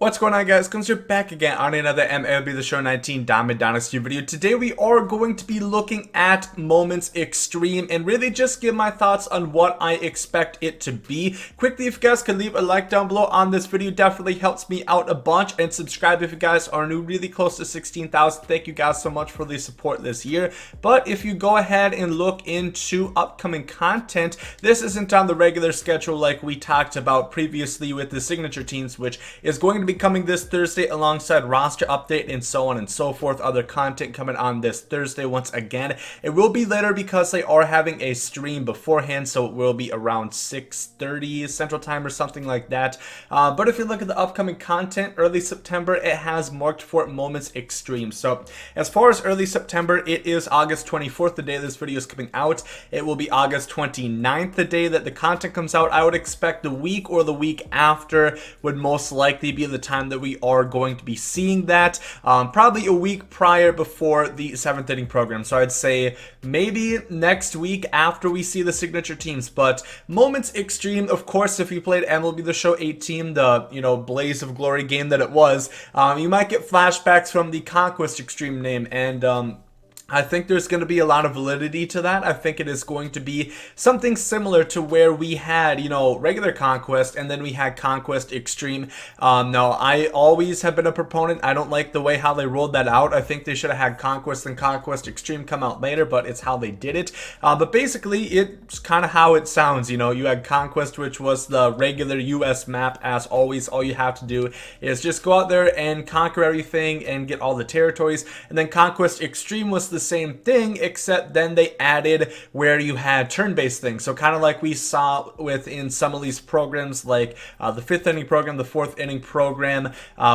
What's going on, guys? Gomes here back again on another MLB The Show 19 Diamond Dynasty video. Today we are going to be looking at Moments Extreme and really just give my thoughts on what I expect it to be. Quickly, if you guys can leave a like down below on this video, definitely helps me out a bunch, and subscribe if you guys are new, really close to 16,000. Thank you guys so much for the support this year. But if you go ahead and look into upcoming content, this isn't on the regular schedule like we talked about previously with the signature teams, which is going to be coming this Thursday alongside roster update and so on and so forth. Other content coming on this Thursday. Once again, it will be later because they are having a stream beforehand, so it will be around 6:30 Central Time or something like that. But if you look at the upcoming content, early September, it has marked for Moments Extreme. So as far as early September, it is August 24th, the day this video is coming out. It will be August 29th, the day that the content comes out. I would expect the week or the week after would most likely be the time that we are going to be seeing that, probably a week prior before the 7th inning program. So I'd say maybe next week after we see the signature teams. But Moments Extreme, of course, if you played MLB The Show 18, the blaze of glory game that it was, you might get flashbacks from the Conquest Extreme name, and I think there's going to be a lot of validity to that. I think it is going to be something similar to where we had, regular Conquest and then we had Conquest Extreme. Now, I always have been a proponent. I don't like the way how they rolled that out. I think they should have had Conquest and Conquest Extreme come out later, but it's how they did it. But basically, it's kind of how it sounds. You had Conquest, which was the regular US map. As always, all you have to do is just go out there and conquer everything and get all the territories. And then Conquest Extreme was the same thing, except then they added where you had turn-based things. So kind of like we saw within some of these programs, like the 5th inning program, the 4th inning program,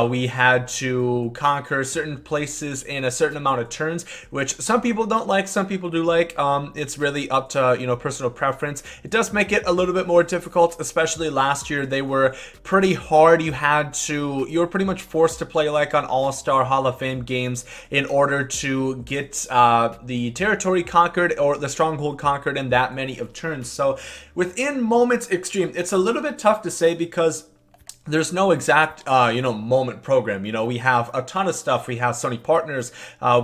we had to conquer certain places in a certain amount of turns, which some people don't like, some people do like. It's really up to personal preference. It does make it a little bit more difficult, especially last year. They were pretty hard. You were pretty much forced to play like on All-Star Hall of Fame games in order to get the territory conquered or the stronghold conquered in that many of turns. So within Moments Extreme, it's a little bit tough to say because there's no exact, moment program. We have a ton of stuff. We have Sony Partners.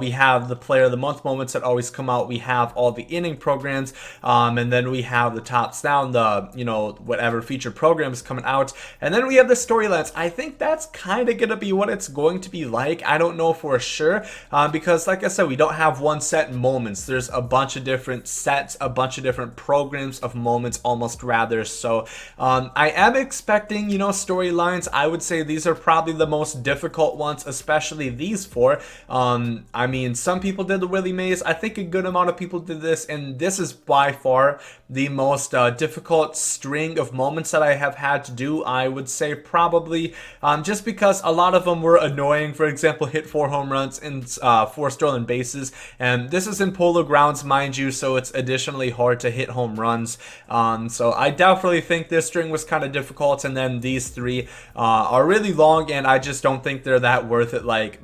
We have the Player of the Month moments that always come out. We have all the inning programs. And then we have the Tops Down, the, whatever featured programs coming out. And then we have the storylines. I think that's kind of going to be what it's going to be like. I don't know for sure. Because like I said, we don't have one set moments. There's a bunch of different sets, a bunch of different programs of moments almost rather. So, I am expecting, storylines. I would say these are probably the most difficult ones, especially these four. I mean, some people did the Willie Mays. I think a good amount of people did this, and this is by far the most difficult string of moments that I have had to do. I would say probably just because a lot of them were annoying. For example, hit 4 home runs and 4 stolen bases, and this is in Polo Grounds, mind you, so it's additionally hard to hit home runs. So I definitely think this string was kind of difficult, and then these three are really long, and I just don't think they're that worth it. Like,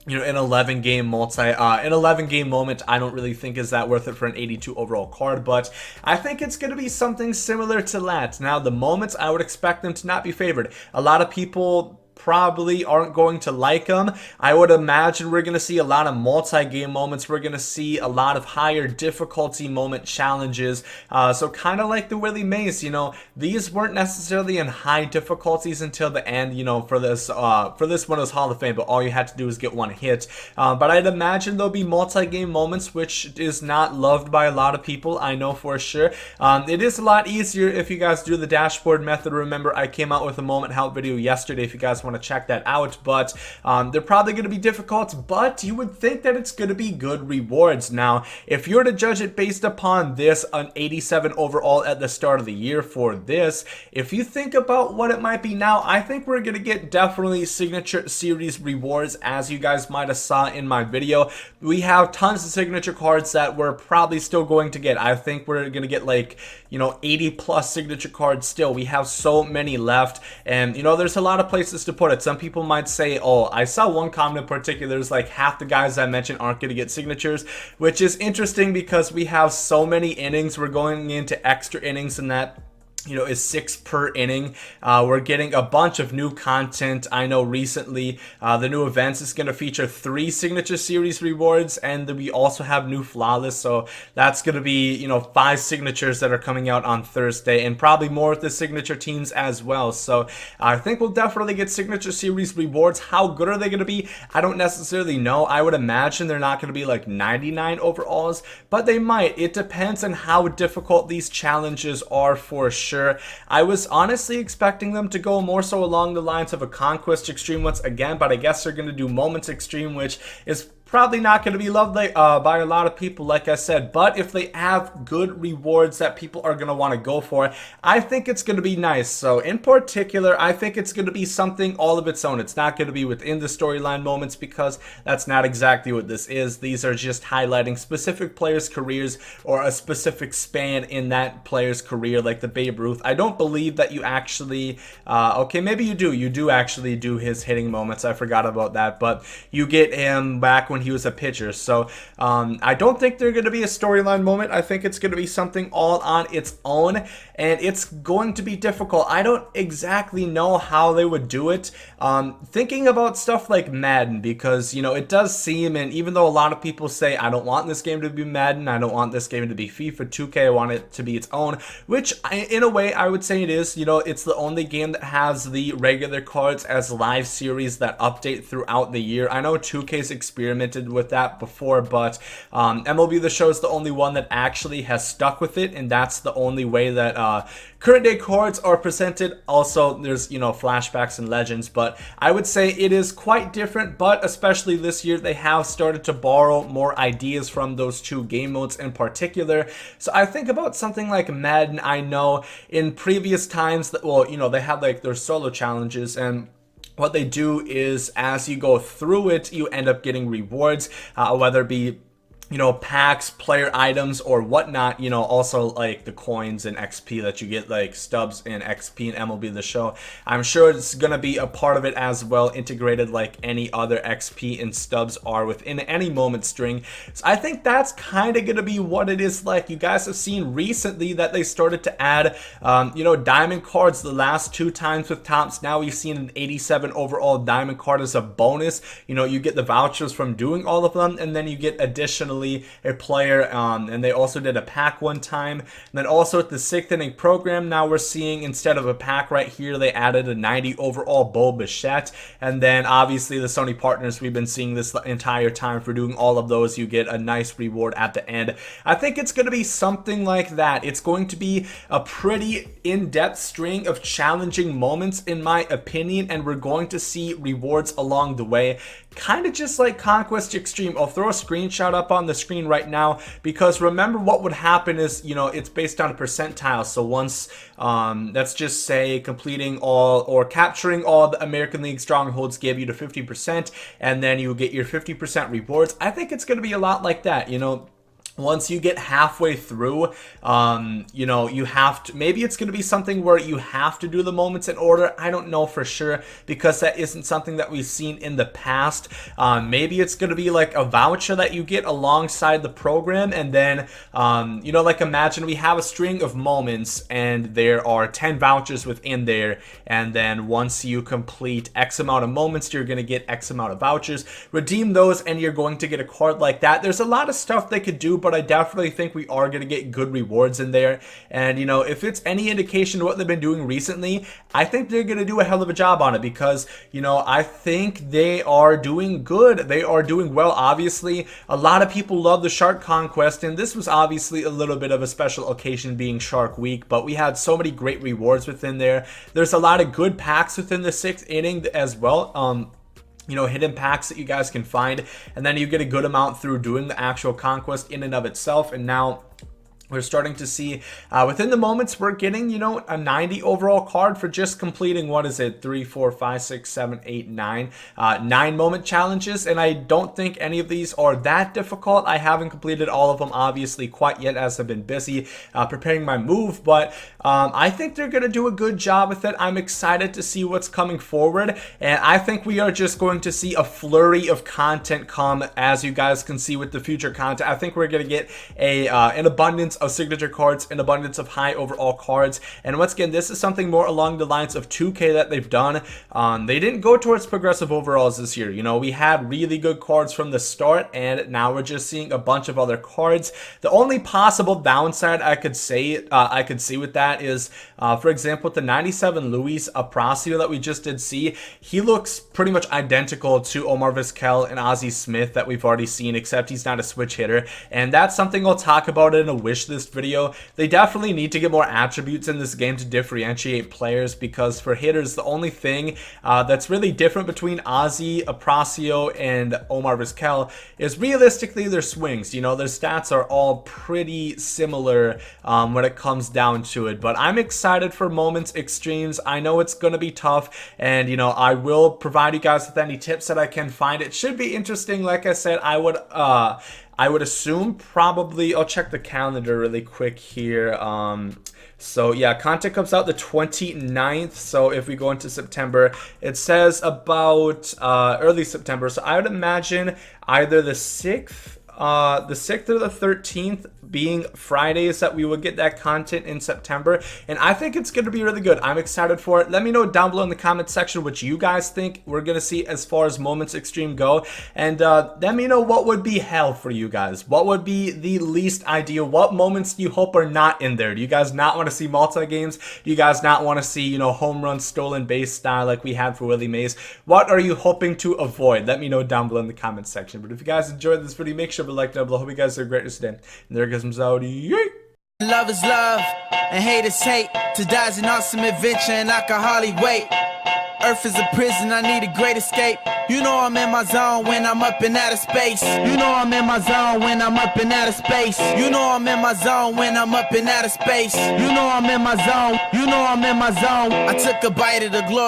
an 11 game moment, I don't really think is that worth it for an 82 overall card, but I think it's going to be something similar to that. Now, the moments, I would expect them to not be favored. A lot of people probably aren't going to like them. I would imagine we're going to see a lot of multi-game moments. We're going to see a lot of higher difficulty moment challenges. So kind of like the Willie Mays, these weren't necessarily in high difficulties until the end, for this one was Hall of Fame, but all you had to do was get one hit. But I'd imagine there'll be multi-game moments, which is not loved by a lot of people, I know for sure. It is a lot easier if you guys do the dashboard method. Remember, I came out with a moment help video yesterday if you guys want to check that out, but they're probably going to be difficult, but you would think that it's going to be good rewards. Now, if you were to judge it based upon this, an 87 overall at the start of the year for this, if you think about what it might be now, I think we're going to get definitely signature series rewards, as you guys might have saw in my video. We have tons of signature cards that we're probably still going to get. I think we're going to get like, 80 plus signature cards still. We have so many left, and there's a lot of places to put it. Some people might say, oh, I saw one comment in particular, there's like half the guys I mentioned aren't going to get signatures, which is interesting because we have so many innings. We're going into extra innings and that. is 6 per inning. We're getting a bunch of new content. I know recently the new events is going to feature 3 signature series rewards, and then we also have new flawless, so that's going to be 5 signatures that are coming out on Thursday, and probably more with the signature teams as well. So I think we'll definitely get signature series rewards. How good are they going to be? I don't necessarily know. I would imagine they're not going to be like 99 overalls, but they might. It depends on how difficult these challenges are for sure. I was honestly expecting them to go more so along the lines of a Conquest Extreme once again, but I guess they're going to do Moments Extreme, which is probably not going to be loved by a lot of people, like I said. But if they have good rewards that people are going to want to go for, I think it's going to be nice. So in particular, I think it's going to be something all of its own. It's not going to be within the storyline moments, because that's not exactly what this is. These are just highlighting specific players' careers or a specific span in that player's career, like the Babe Ruth. I don't believe that you actually okay, maybe you do actually do his hitting moments. I forgot about that, but you get him back when he was a pitcher. So I don't think they're going to be a storyline moment. I think it's going to be something all on its own, and it's going to be difficult. I don't exactly know how they would do it. Thinking about stuff like Madden, because it does seem, and even though a lot of people say I don't want this game to be Madden, I don't want this game to be FIFA 2K, I want it to be its own, which in a way I would say it is. It's the only game that has the regular cards as live series that update throughout the year. I know 2K's experimented with that before, but MLB The Show is the only one that actually has stuck with it, and that's the only way that current day cards are presented. Also, there's flashbacks and legends, but I would say it is quite different. But especially this year, they have started to borrow more ideas from those 2 game modes in particular. So I think about something like Madden. I know in previous times that, well, they had like their solo challenges, and what they do is as you go through it, you end up getting rewards, whether it be packs, player items, or whatnot. Also like the coins and XP that you get, like stubs and XP in MLB The Show. I'm sure it's gonna be a part of it as well, integrated like any other XP and stubs are within any moment string. So I think that's kind of gonna be what it is like. You guys have seen recently that they started to add diamond cards the last 2 times with Topps. Now we've seen an 87 overall diamond card as a bonus. You get the vouchers from doing all of them, and then you get additionally a player, and they also did a pack one time. And then also at the 6th inning program, now we're seeing, instead of a pack right here, they added a 90 overall Bo Bichette. And then obviously the Sony partners, we've been seeing this the entire time. For doing all of those, you get a nice reward at the end. I think it's going to be something like that. It's going to be a pretty in-depth string of challenging moments, in my opinion, and we're going to see rewards along the way, kind of just like Conquest Extreme. I'll throw a screenshot up on the screen right now, because remember what would happen is, it's based on a percentile. So once let's just say completing all or capturing all the American League strongholds gave you to 50%, and then you get your 50% rewards. I think it's going to be a lot like that. Once you get halfway through, you have to, maybe it's going to be something where you have to do the moments in order. I don't know for sure, because that isn't something that we've seen in the past. Maybe it's going to be like a voucher that you get alongside the program, and then, like imagine we have a string of moments and there are 10 vouchers within there, and then once you complete X amount of moments, you're going to get X amount of vouchers. Redeem those and you're going to get a card like that. There's a lot of stuff they could do, but I definitely think we are going to get good rewards in there. And if it's any indication of what they've been doing recently, I think they're going to do a hell of a job on it, because I think they are doing good. They are doing well. Obviously, a lot of people love the Shark Conquest, and this was obviously a little bit of a special occasion being Shark Week, but we had so many great rewards within there. There's a lot of good packs within the 6th inning as well. Hidden packs that you guys can find, and then you get a good amount through doing the actual conquest in and of itself. And now we're starting to see within the moments, we're getting, a 90 overall card for just completing, what is it, 3, 4, 5, 6, 7, 8, 9, 9 moment challenges. And I don't think any of these are that difficult. I haven't completed all of them, obviously, quite yet, as I've been busy preparing my move. But I think they're going to do a good job with it. I'm excited to see what's coming forward. And I think we are just going to see a flurry of content come, as you guys can see with the future content. I think we're going to get an abundance of signature cards, an abundance of high overall cards. And once again, this is something more along the lines of 2K that they've done. They didn't go towards progressive overalls this year. You know, we had really good cards from the start, and now we're just seeing a bunch of other cards. The only possible downside I could see with that is, for example, with the 97 Luis Aparicio that we just did see, he looks pretty much identical to Omar Vizquel and Ozzie Smith that we've already seen, except he's not a switch hitter. And that's something I'll talk about in a wish list video. They definitely need to get more attributes in this game to differentiate players, because for hitters, the only thing that's really different between Ozzie, Aparicio, and Omar Vizquel is realistically their swings. You know, their stats are all pretty similar when it comes down to it. But I'm excited for Moments Extremes. I know it's going to be tough, and you know, I will provide you guys with any tips that I can find. It should be interesting. Like I said, I would assume probably, I'll check the calendar really quick here. So yeah, content comes out the 29th. So if we go into September, it says about early September. So I would imagine either the 6th or the 13th being Fridays that we would get that content in September. And I think it's going to be really good. I'm excited for it. Let me know down below in the comment section what you guys think we're going to see as far as Moments Extreme go. And let me know what would be hell for you guys. What would be the least ideal? What moments do you hope are not in there? Do you guys not want to see multi-games? Do you guys not want to see, you know, home run stolen base style like we had for Willie Mays? What are you hoping to avoid? Let me know down below in the comment section. But if you guys enjoyed this video, make sure to like down below. Hope you guys are great today. And there goes some Saudi. Love is love, and hate is hate. To die is an awesome adventure, and I can hardly wait. Earth is a prison, I need a great escape. You know I'm in my zone when I'm up in outer space. You know I'm in my zone when I'm up in outer space. You know I'm in my zone when I'm up in outer space. You know I'm in my zone. You know I'm in my zone. I took a bite of the glory.